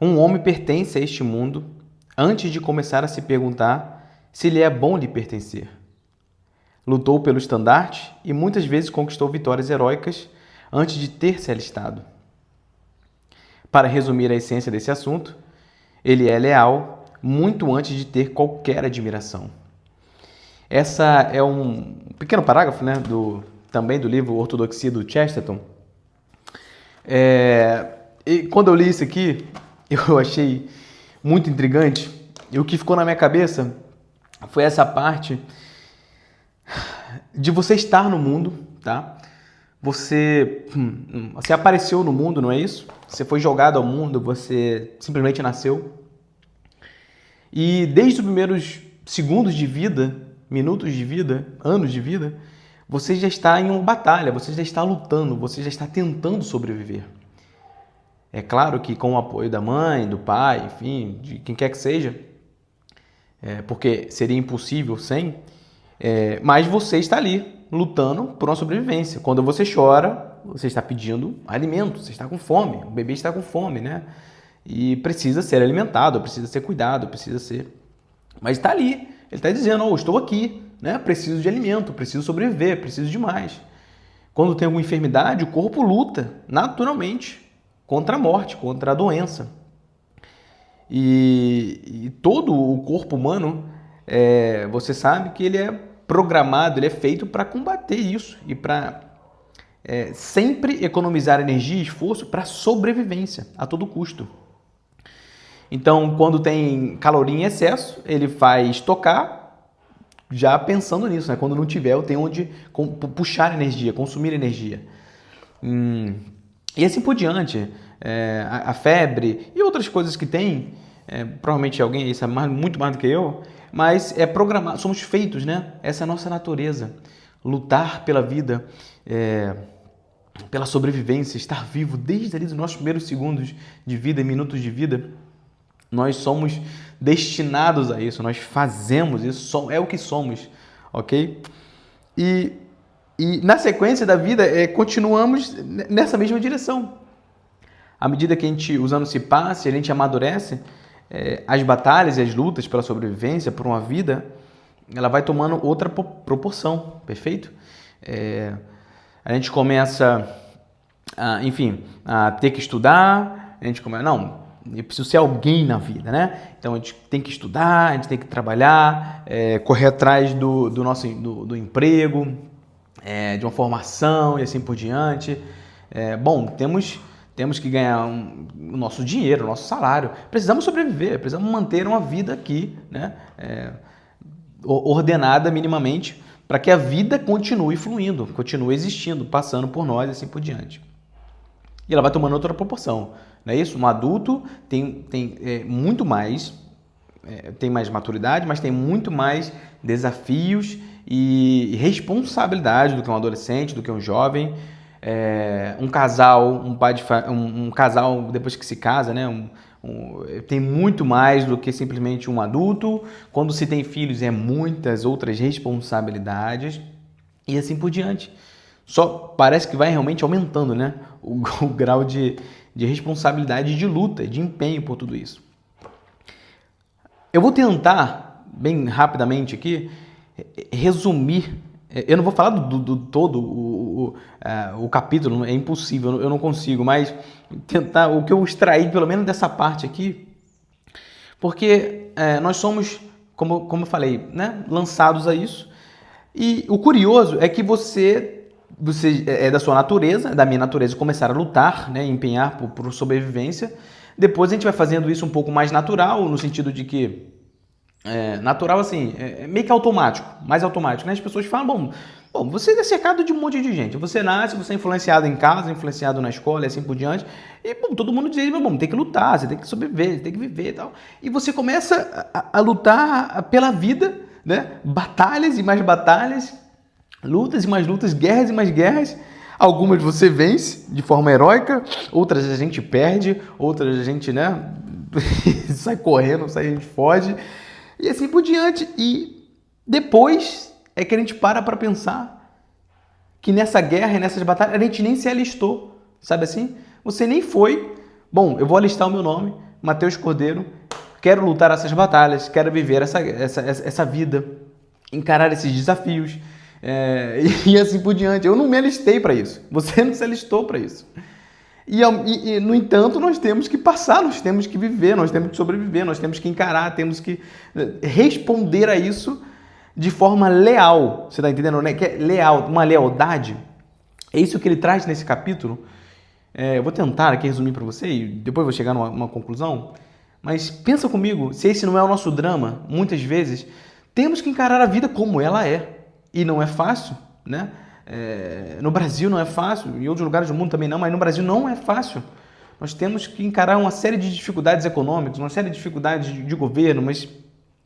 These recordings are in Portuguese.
Um homem pertence a este mundo antes de começar a se perguntar se lhe é bom lhe pertencer. Lutou pelo estandarte e muitas vezes conquistou vitórias heróicas antes de ter se alistado. Para resumir a essência desse assunto, ele é leal muito antes de ter qualquer admiração. Essa é um pequeno parágrafo, né, também do livro Ortodoxia do Chesterton. E quando eu li isso aqui, eu achei muito intrigante. E o que ficou na minha cabeça foi essa parte de você estar no mundo, tá? Você apareceu no mundo, não é isso? Você foi jogado ao mundo, você simplesmente nasceu. E desde os primeiros segundos de vida, minutos de vida, anos de vida, você já está em uma batalha, você já está lutando, você já está tentando sobreviver. É claro que com o apoio da mãe, do pai, enfim, de quem quer que seja, porque seria impossível sem, mas você está ali lutando por uma sobrevivência. Quando você chora, você está pedindo alimento, você está com fome, o bebê está com fome, né? E precisa ser alimentado, precisa ser cuidado, precisa ser... Mas está ali, ele está dizendo, oh, estou aqui, né? Preciso de alimento, preciso sobreviver, preciso de mais. Quando tem alguma enfermidade, o corpo luta naturalmente contra a morte, contra a doença. E todo o corpo humano, você sabe que ele é programado, ele é feito para combater isso e para sempre economizar energia e esforço para sobrevivência a todo custo. Então, quando tem caloria em excesso, ele vai estocar já pensando nisso, né? Quando não tiver, eu tenho onde puxar energia, consumir energia. E assim por diante. A febre e outras coisas que tem, provavelmente alguém aí sabe muito mais do que eu, mas é programado, somos feitos, né? Essa é a nossa natureza. Lutar pela vida, pela sobrevivência, estar vivo desde ali os nossos primeiros segundos de vida, minutos de vida. Nós somos destinados a isso, nós fazemos isso, é o que somos, ok? E na sequência da vida, continuamos nessa mesma direção. À medida que os anos se passam, a gente amadurece, as batalhas e as lutas pela sobrevivência, por uma vida, ela vai tomando outra proporção, perfeito? A gente começa, a ter que estudar, a gente começa, eu preciso ser alguém na vida, né? Então a gente tem que estudar, a gente tem que trabalhar, correr atrás do emprego, de uma formação e assim por diante. Temos que ganhar o nosso dinheiro, o nosso salário. Precisamos sobreviver, precisamos manter uma vida aqui, né? Ordenada minimamente, para que a vida continue fluindo, continue existindo, passando por nós e assim por diante. E ela vai tomando outra proporção, não é isso? Um adulto tem muito mais, tem mais maturidade, mas tem muito mais desafios e responsabilidade do que um adolescente, do que um jovem. Um casal, um casal depois que se casa, né? Tem muito mais do que simplesmente um adulto. Quando se tem filhos, muitas outras responsabilidades e assim por diante. Só parece que vai realmente aumentando, né? O grau de responsabilidade, de luta, de empenho por tudo isso. Eu vou tentar, bem rapidamente aqui, resumir. Eu não vou falar do todo o capítulo, é impossível, eu não consigo, mas tentar o que eu extraí, pelo menos dessa parte aqui, porque nós somos, como eu falei, né, lançados a isso. E o curioso é que você é da sua natureza, da minha natureza, começar a lutar, né, empenhar por sobrevivência. Depois a gente vai fazendo isso um pouco mais natural, no sentido de que natural assim, meio que automático, mais automático, né? As pessoas falam, bom, você é cercado de um monte de gente, você nasce, você é influenciado em casa, influenciado na escola e assim por diante, e todo mundo diz, tem que lutar, você tem que sobreviver, você tem que viver e tal. E você começa a lutar pela vida, né? Batalhas e mais batalhas, lutas e mais lutas, guerras e mais guerras. Algumas você vence de forma heróica, outras a gente perde, outras a gente, né, sai correndo, a gente foge. E assim por diante. E depois é que a gente para pensar que nessa guerra e nessas batalhas a gente nem se alistou. Sabe assim? Você nem foi. Bom, eu vou alistar o meu nome, Mateus Cordeiro, quero lutar essas batalhas, quero viver essa vida, encarar esses desafios, e assim por diante. Eu não me alistei para isso, você não se alistou para isso. No entanto, nós temos que passar, nós temos que viver, nós temos que sobreviver, nós temos que encarar, temos que responder a isso de forma leal. Você está entendendo, né? Que é leal, uma lealdade. É isso que ele traz nesse capítulo. Eu vou tentar aqui resumir para você e depois vou chegar numa conclusão. Mas pensa comigo, se esse não é o nosso drama, muitas vezes, temos que encarar a vida como ela é. E não é fácil, né? No Brasil não é fácil, em outros lugares do mundo também não, mas no Brasil não é fácil. Nós temos que encarar uma série de dificuldades econômicas, uma série de dificuldades de governo, mas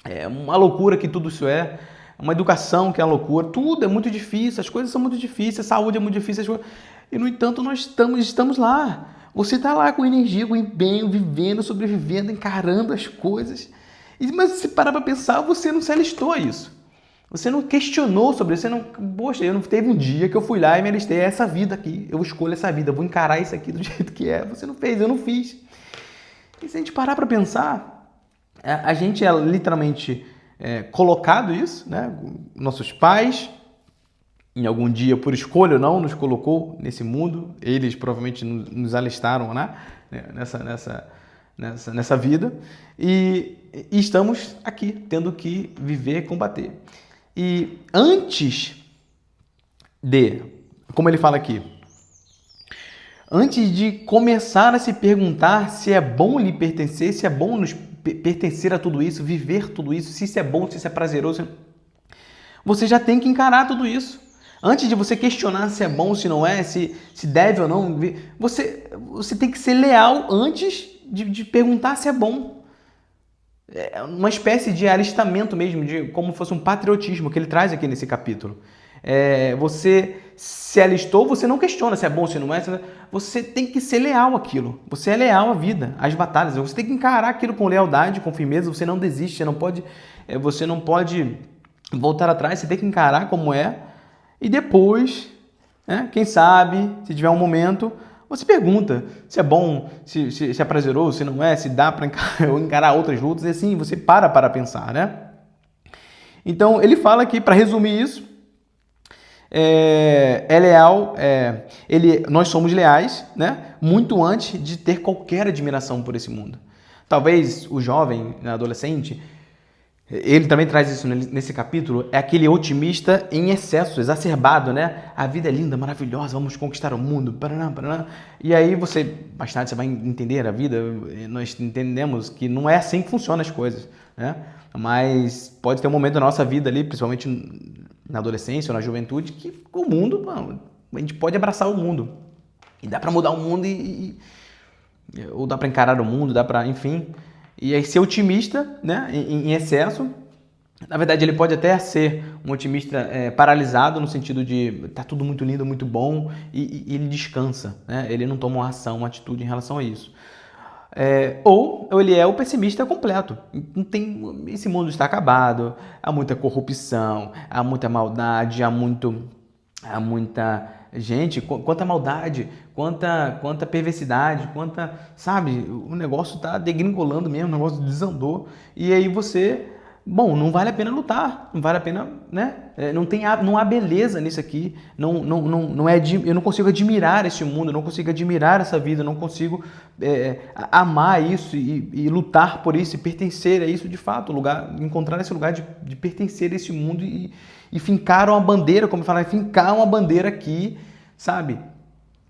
é uma loucura que tudo isso é, uma educação que é uma loucura, tudo é muito difícil, as coisas são muito difíceis, a saúde é muito difícil, e no entanto nós estamos lá. Você está lá com energia, com empenho, vivendo, sobrevivendo, encarando as coisas, mas se parar para pensar, você não se alistou a isso. Você não questionou sobre isso, você não... Poxa, eu não teve um dia que eu fui lá e me alistei, é essa vida aqui, eu escolho essa vida, eu vou encarar isso aqui do jeito que é. Você não fez, eu não fiz. E se a gente parar para pensar, a gente é literalmente colocado isso, né? Nossos pais, em algum dia, por escolha ou não, nos colocou nesse mundo, eles provavelmente nos alistaram, né? Nessa vida, e estamos aqui, tendo que viver, combater. E antes como ele fala aqui, antes de começar a se perguntar se é bom lhe pertencer, se é bom nos pertencer a tudo isso, viver tudo isso, se isso é bom, se isso é prazeroso, você já tem que encarar tudo isso. Antes de você questionar se é bom, se não é, se deve ou não, você tem que ser leal antes de perguntar se é bom. É uma espécie de alistamento mesmo, de como fosse um patriotismo que ele traz aqui nesse capítulo. Você se alistou, você não questiona se é bom, se não é. Você tem que ser leal àquilo. Você é leal à vida, às batalhas. Você tem que encarar aquilo com lealdade, com firmeza. Você não desiste, você não pode voltar atrás. Você tem que encarar como é. E depois, quem sabe, se tiver um momento, você pergunta se é bom, se é prazeroso, se não é, se dá para encarar outras lutas, e assim você para pensar, né? Então, ele fala aqui, para resumir isso, leal, nós somos leais, né? Muito antes de ter qualquer admiração por esse mundo. Talvez o jovem, adolescente, ele também traz isso nesse capítulo, é aquele otimista em excesso, exacerbado, né? A vida é linda, maravilhosa, vamos conquistar o mundo, paraná, paraná. E aí mais tarde você vai entender a vida, nós entendemos que não é assim que funcionam as coisas, né? Mas pode ter um momento da nossa vida ali, principalmente na adolescência ou na juventude, que o mundo, a gente pode abraçar o mundo. E dá para mudar o mundo, ou dá para encarar o mundo, dá para, enfim... E aí ser otimista, né, em excesso, na verdade ele pode até ser um otimista paralisado, no sentido de tá tudo muito lindo, muito bom, e ele descansa, né? Ele não toma uma ação, uma atitude em relação a isso. Ou ele é o pessimista completo. Esse mundo está acabado, há muita corrupção, há muita maldade, há muita... Gente, quanta maldade, quanta perversidade, sabe, o negócio tá degringolando mesmo, o negócio desandou, e aí não vale a pena lutar, não vale a pena, né, não há beleza nisso aqui, eu não consigo admirar esse mundo, eu não consigo admirar essa vida, eu não consigo amar isso e lutar por isso e pertencer a isso de fato, encontrar esse lugar de pertencer a esse mundo e fincar uma bandeira, como eu falei, fincar uma bandeira aqui, sabe?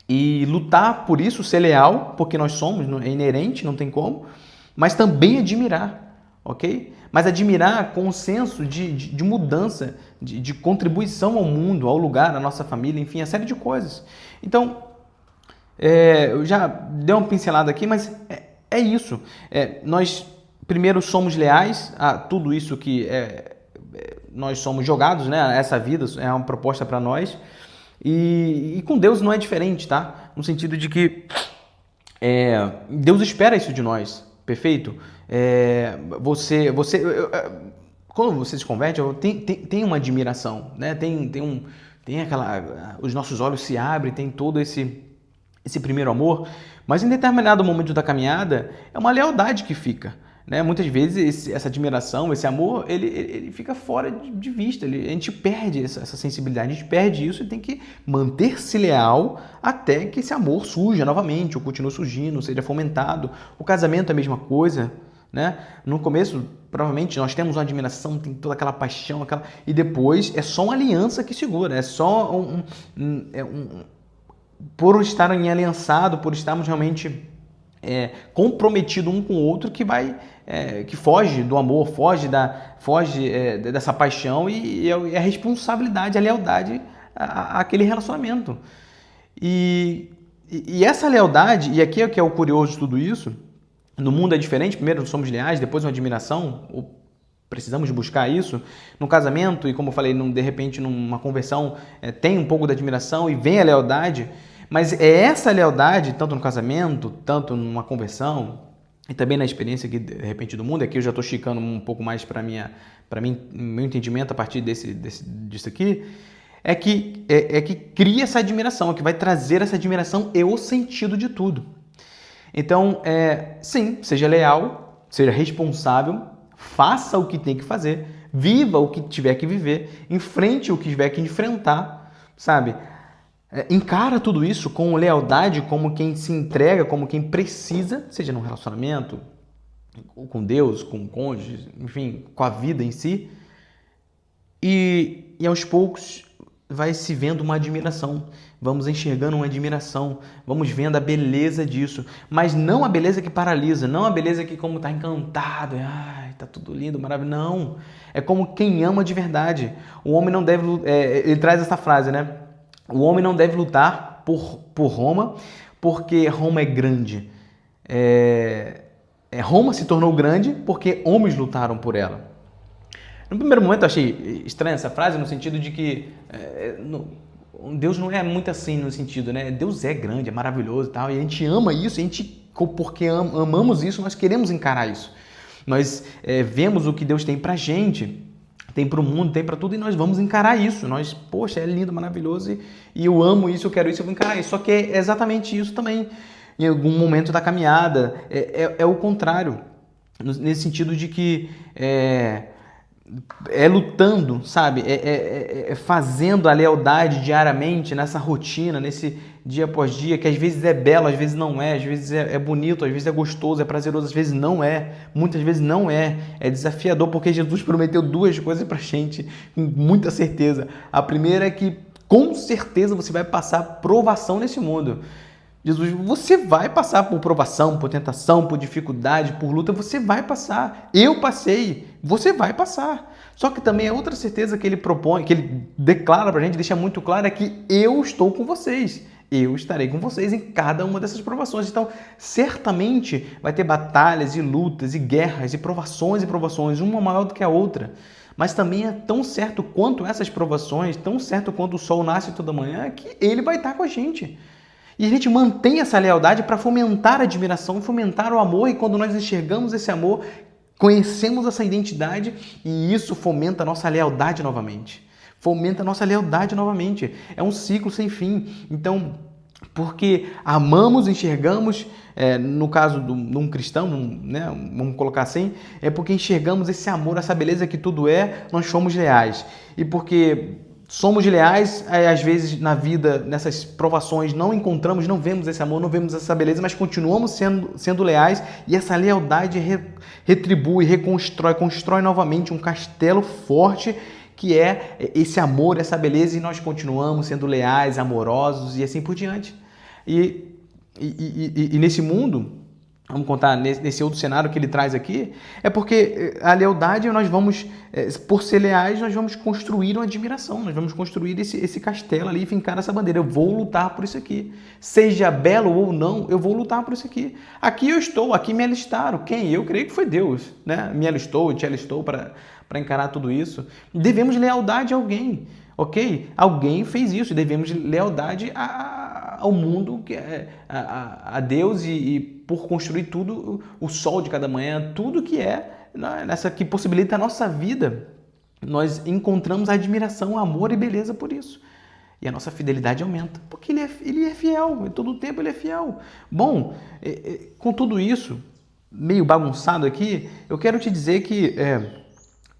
E lutar por isso, ser leal, porque nós somos, é inerente, não tem como, mas também admirar, ok? Mas admirar com um senso de mudança, de contribuição ao mundo, ao lugar, à nossa família, enfim, a série de coisas. Então, eu já dei uma pincelada aqui, mas é isso. Nós, primeiro, somos leais a tudo isso que nós somos jogados, né? Essa vida é uma proposta para nós. E com Deus não é diferente, tá? No sentido de que Deus espera isso de nós, perfeito? Quando você se converte, tem uma admiração, né? Tem aquela... Os nossos olhos se abrem, tem todo esse primeiro amor, Mas em determinado momento da caminhada, é uma lealdade que fica. Né? Muitas vezes essa admiração, esse amor, ele fica fora de vista, a gente perde essa sensibilidade, a gente perde isso e tem que manter-se leal até que esse amor surja novamente, ou continue surgindo, seja fomentado. O casamento é a mesma coisa, né? No começo, provavelmente, nós temos uma admiração, tem toda aquela paixão, e depois é só uma aliança que segura, é só por estarem aliançados, por estarmos realmente comprometidos um com o outro, que foge do amor, foge dessa paixão e a responsabilidade, a lealdade àquele relacionamento. E essa lealdade, e aqui é o que é o curioso de tudo isso, no mundo é diferente, primeiro somos leais, depois uma admiração, ou precisamos buscar isso. No casamento, e como eu falei, de repente numa conversão, tem um pouco da admiração e vem a lealdade, mas é essa lealdade, tanto no casamento, tanto numa conversão, e também na experiência aqui, de repente, do mundo, aqui eu já estou esticando um pouco mais para mim, meu entendimento a partir disso aqui, é que cria essa admiração, é que vai trazer essa admiração e o sentido de tudo. Então, sim, seja leal, seja responsável, faça o que tem que fazer, viva o que tiver que viver, enfrente o que tiver que enfrentar, sabe? Encara tudo isso com lealdade, como quem se entrega, como quem precisa, seja num relacionamento, com Deus, com o cônjuge, enfim, com a vida em si. E aos poucos vai se vendo uma admiração, vamos enxergando uma admiração, vamos vendo a beleza disso, mas não a beleza que paralisa, não a beleza que como está encantado, está tudo lindo, maravilhoso, não. É como quem ama de verdade. O homem não deve, ele traz essa frase, né? O homem não deve lutar por Roma, porque Roma é grande. Roma se tornou grande porque homens lutaram por ela. No primeiro momento eu achei estranha essa frase, no sentido de que Deus não é muito assim no sentido, né? Deus é grande, é maravilhoso e tal, e a gente ama isso, porque amamos isso, nós queremos encarar isso. Nós vemos o que Deus tem pra gente, tem para o mundo, tem para tudo, e nós vamos encarar isso. Poxa, é lindo, maravilhoso, e eu amo isso, eu quero isso, eu vou encarar isso. Só que é exatamente isso também. Em algum momento da caminhada, é o contrário. Nesse sentido de que lutando, sabe? Fazendo a lealdade diariamente, nessa rotina, nesse dia após dia, que às vezes é belo, às vezes não é, às vezes é bonito, às vezes é gostoso, é prazeroso, às vezes não é, muitas vezes não é desafiador, porque Jesus prometeu duas coisas pra gente, com muita certeza. A primeira é que, com certeza, você vai passar provação nesse mundo. Jesus, você vai passar por provação, por tentação, por dificuldade, por luta, você vai passar. Eu passei, você vai passar. Só que também a outra certeza que ele propõe, que ele declara pra gente, deixa muito claro, é que eu estou com vocês. Eu estarei com vocês em cada uma dessas provações. Então, certamente vai ter batalhas e lutas e guerras e provações, uma maior do que a outra. Mas também é tão certo quanto essas provações, tão certo quanto o sol nasce toda manhã, que ele vai estar com a gente. E a gente mantém essa lealdade para fomentar a admiração, fomentar o amor, e quando nós enxergamos esse amor, conhecemos essa identidade e isso fomenta a nossa lealdade novamente. Fomenta a nossa lealdade novamente. É um ciclo sem fim. Então, porque amamos, enxergamos, no caso de um cristão, né, vamos colocar assim, é porque enxergamos esse amor, essa beleza que tudo é, nós somos leais. E porque somos leais, às vezes na vida, nessas provações, não encontramos, não vemos esse amor, não vemos essa beleza, mas continuamos sendo leais, e essa lealdade retribui, constrói novamente um castelo forte, que é esse amor, essa beleza, e nós continuamos sendo leais, amorosos e assim por diante. E nesse mundo, vamos contar nesse outro cenário que ele traz aqui, é porque a lealdade, nós vamos, por ser leais, nós vamos construir uma admiração, nós vamos construir esse castelo ali e fincar essa bandeira. Eu vou lutar por isso aqui. Seja belo ou não, eu vou lutar por isso aqui. Aqui eu estou, aqui me alistaram. Quem? Eu creio que foi Deus, né? Me alistou, te alistou para encarar tudo isso. Devemos lealdade a alguém, ok? Alguém fez isso, devemos lealdade ao mundo, a Deus, e por construir tudo, o sol de cada manhã, tudo que que possibilita a nossa vida, nós encontramos admiração, amor e beleza por isso. e a nossa fidelidade aumenta, porque ele é fiel, todo o tempo ele é fiel. Bom, com tudo isso, meio bagunçado aqui, eu quero te dizer que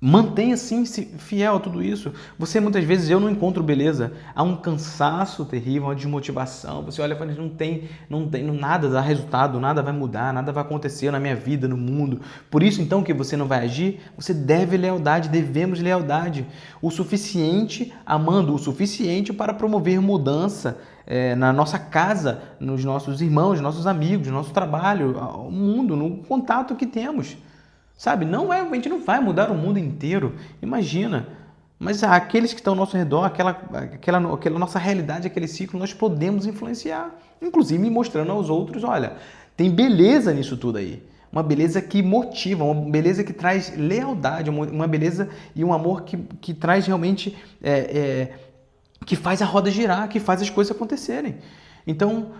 mantenha-se fiel a tudo isso. Você, muitas vezes, eu não encontro beleza. Há um cansaço terrível, uma desmotivação. Você olha e fala, nada dá resultado, nada vai mudar, nada vai acontecer na minha vida, no mundo. Por isso, então, que você não vai agir? Você deve lealdade, devemos lealdade. O suficiente, amando o suficiente para promover mudança na nossa casa, nos nossos irmãos, nos nossos amigos, no nosso trabalho, no mundo, no contato que temos. Sabe, a gente não vai mudar o mundo inteiro, imagina. Mas aqueles que estão ao nosso redor, aquela nossa realidade, aquele ciclo, nós podemos influenciar. Inclusive mostrando aos outros, olha, tem beleza nisso tudo aí. Uma beleza que motiva, uma beleza que traz lealdade, uma beleza e um amor que traz realmente, que faz a roda girar, que faz as coisas acontecerem. Então,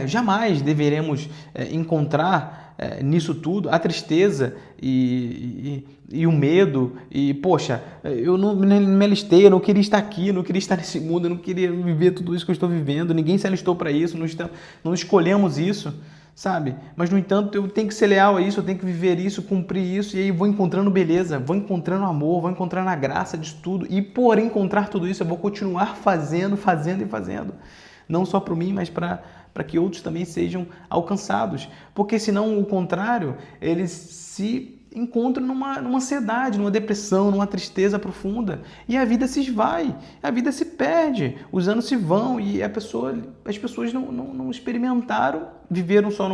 jamais deveremos encontrar nisso tudo a tristeza e o medo e, poxa, eu não me alistei, eu não queria estar aqui, eu não queria estar nesse mundo, eu não queria viver tudo isso que eu estou vivendo, ninguém se alistou para isso, não escolhemos isso, sabe? Mas, no entanto, eu tenho que ser leal a isso, eu tenho que viver isso, cumprir isso, e aí vou encontrando beleza, vou encontrando amor, vou encontrando a graça disso tudo, e por encontrar tudo isso, eu vou continuar fazendo e fazendo. Não só para mim, mas para que outros também sejam alcançados. Porque senão, o contrário, eles se encontram numa ansiedade, numa depressão, numa tristeza profunda. E a vida se esvai, a vida se perde, os anos se vão e as pessoas não experimentaram, viveram só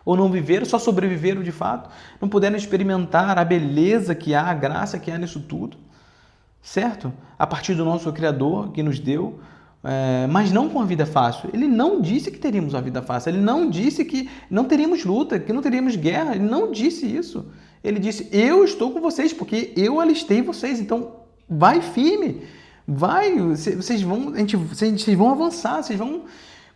ou não viveram, só sobreviveram de fato, não puderam experimentar a beleza que há, a graça que há nisso tudo, certo? A partir do nosso Criador que nos deu, mas não com a vida fácil. Ele não disse que teríamos uma vida fácil. Ele não disse que não teríamos luta, que não teríamos guerra. Ele não disse isso. Ele disse, eu estou com vocês, porque eu alistei vocês. Então, vai firme. Vai, vocês vão avançar, vocês vão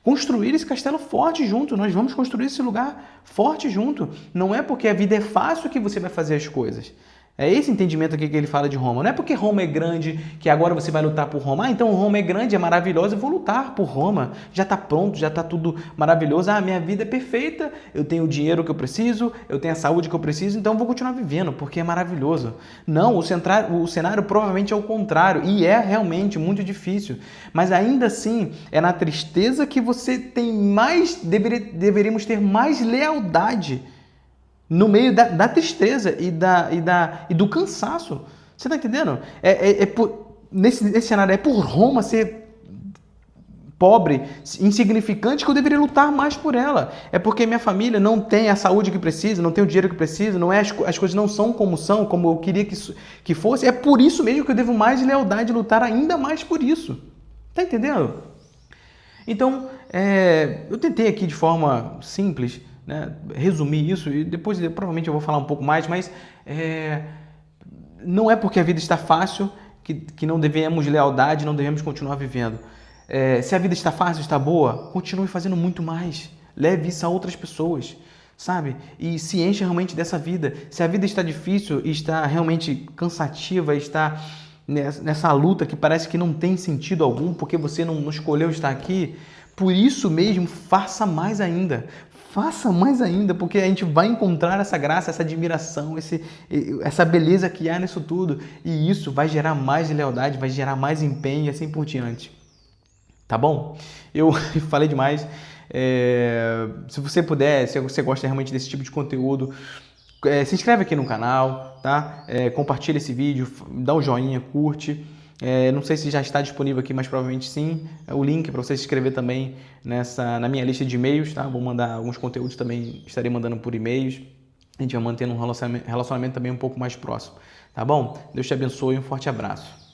construir esse castelo forte junto. Nós vamos construir esse lugar forte junto. Não é porque a vida é fácil que você vai fazer as coisas. É esse entendimento aqui que ele fala de Roma. Não é porque Roma é grande que agora você vai lutar por Roma. Então Roma é grande, é maravilhosa, eu vou lutar por Roma. Já está pronto, já está tudo maravilhoso. Minha vida é perfeita, eu tenho o dinheiro que eu preciso, eu tenho a saúde que eu preciso, então eu vou continuar vivendo, porque é maravilhoso. Não, o cenário provavelmente é o contrário, e é realmente muito difícil. Mas ainda assim, é na tristeza que você tem deveríamos ter mais lealdade no meio da tristeza e do cansaço. Você está entendendo? Nesse cenário, é por Roma ser pobre, insignificante, que eu deveria lutar mais por ela. É porque minha família não tem a saúde que precisa, não tem o dinheiro que precisa, as coisas não são, como eu queria que fosse. É por isso mesmo que eu devo mais lealdade, lutar ainda mais por isso. Está entendendo? Então, eu tentei aqui de forma simples, né, resumir isso, e depois provavelmente eu vou falar um pouco mais, mas não é porque a vida está fácil que não devemos lealdade, não devemos continuar vivendo. Se a vida está fácil, está boa, continue fazendo muito mais. Leve isso a outras pessoas, sabe? E se enche realmente dessa vida. Se a vida está difícil, está realmente cansativa, está nessa luta que parece que não tem sentido algum, porque você não escolheu estar aqui, por isso mesmo, faça mais ainda. Faça mais ainda, porque a gente vai encontrar essa graça, essa admiração, essa beleza que há nisso tudo. E isso vai gerar mais lealdade, vai gerar mais empenho e assim por diante. Tá bom? Eu falei demais. Se você puder, se você gosta realmente desse tipo de conteúdo, se inscreve aqui no canal, tá? Compartilha esse vídeo, dá um joinha, curte. Não sei se já está disponível aqui, mas provavelmente sim. O link para você se inscrever também na minha lista de e-mails, tá? Vou mandar alguns conteúdos também, estarei mandando por e-mails. A gente vai mantendo um relacionamento também um pouco mais próximo, tá bom? Deus te abençoe e um forte abraço.